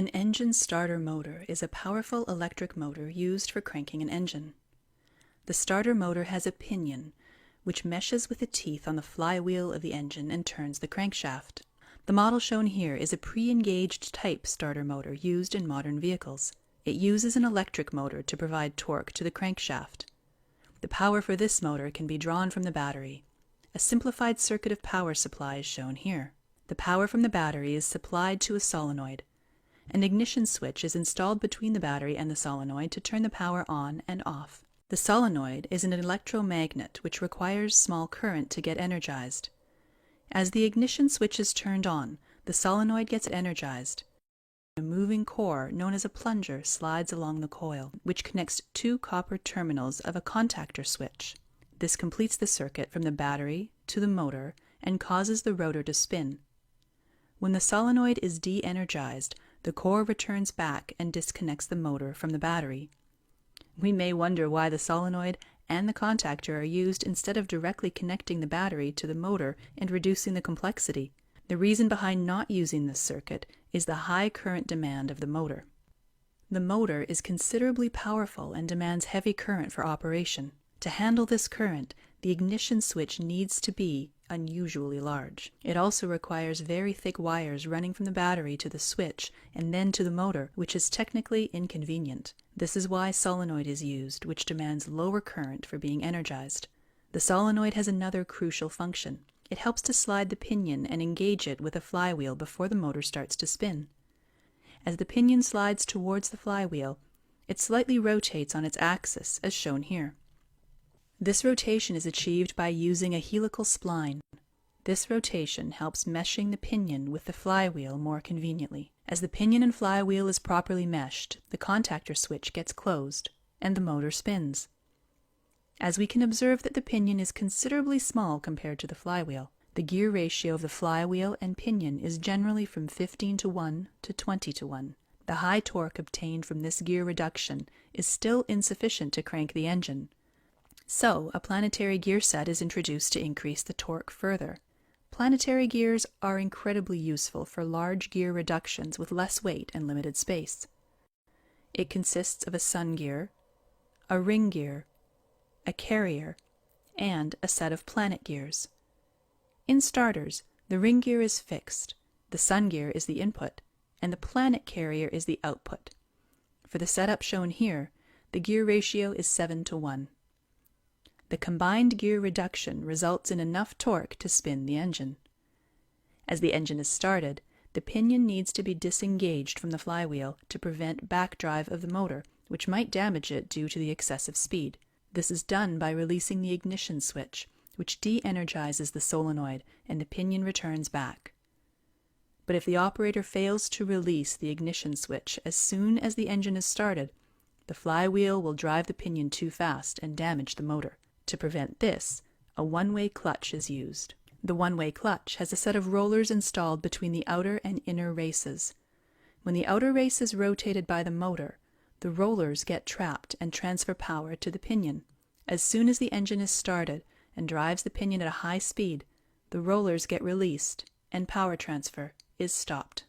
An engine starter motor is a powerful electric motor used for cranking an engine. The starter motor has a pinion, which meshes with the teeth on the flywheel of the engine and turns the crankshaft. The model shown here is a pre-engaged type starter motor used in modern vehicles. It uses an electric motor to provide torque to the crankshaft. The power for this motor can be drawn from the battery. A simplified circuit of power supply is shown here. The power from the battery is supplied to a solenoid. An ignition switch is installed between the battery and the solenoid to turn the power on and off. The solenoid is an electromagnet which requires small current to get energized. As the ignition switch is turned on, the solenoid gets energized. A moving core known as a plunger slides along the coil, which connects two copper terminals of a contactor switch. This completes the circuit from the battery to the motor and causes the rotor to spin. When the solenoid is de-energized, the core returns back and disconnects the motor from the battery. We may wonder why the solenoid and the contactor are used instead of directly connecting the battery to the motor and reducing the complexity. The reason behind not using this circuit is the high current demand of the motor. The motor is considerably powerful and demands heavy current for operation. To handle this current, the ignition switch needs to be unusually large. It also requires very thick wires running from the battery to the switch and then to the motor, which is technically inconvenient. This is why solenoid is used, which demands lower current for being energized. The solenoid has another crucial function. It helps to slide the pinion and engage it with a flywheel before the motor starts to spin. As the pinion slides towards the flywheel, it slightly rotates on its axis, as shown here. This rotation is achieved by using a helical spline. This rotation helps meshing the pinion with the flywheel more conveniently. As the pinion and flywheel is properly meshed, the contactor switch gets closed, and the motor spins. As we can observe that the pinion is considerably small compared to the flywheel, the gear ratio of the flywheel and pinion is generally from 15:1 to 20:1. The high torque obtained from this gear reduction is still insufficient to crank the engine. So, a planetary gear set is introduced to increase the torque further. Planetary gears are incredibly useful for large gear reductions with less weight and limited space. It consists of a sun gear, a ring gear, a carrier, and a set of planet gears. In starters, the ring gear is fixed, the sun gear is the input, and the planet carrier is the output. For the setup shown here, the gear ratio is 7:1. The combined gear reduction results in enough torque to spin the engine. As the engine is started, the pinion needs to be disengaged from the flywheel to prevent backdrive of the motor, which might damage it due to the excessive speed. This is done by releasing the ignition switch, which de-energizes the solenoid, and the pinion returns back. But if the operator fails to release the ignition switch as soon as the engine is started, the flywheel will drive the pinion too fast and damage the motor. To prevent this, a one-way clutch is used. The one-way clutch has a set of rollers installed between the outer and inner races. When the outer race is rotated by the motor, the rollers get trapped and transfer power to the pinion. As soon as the engine is started and drives the pinion at a high speed, the rollers get released and power transfer is stopped.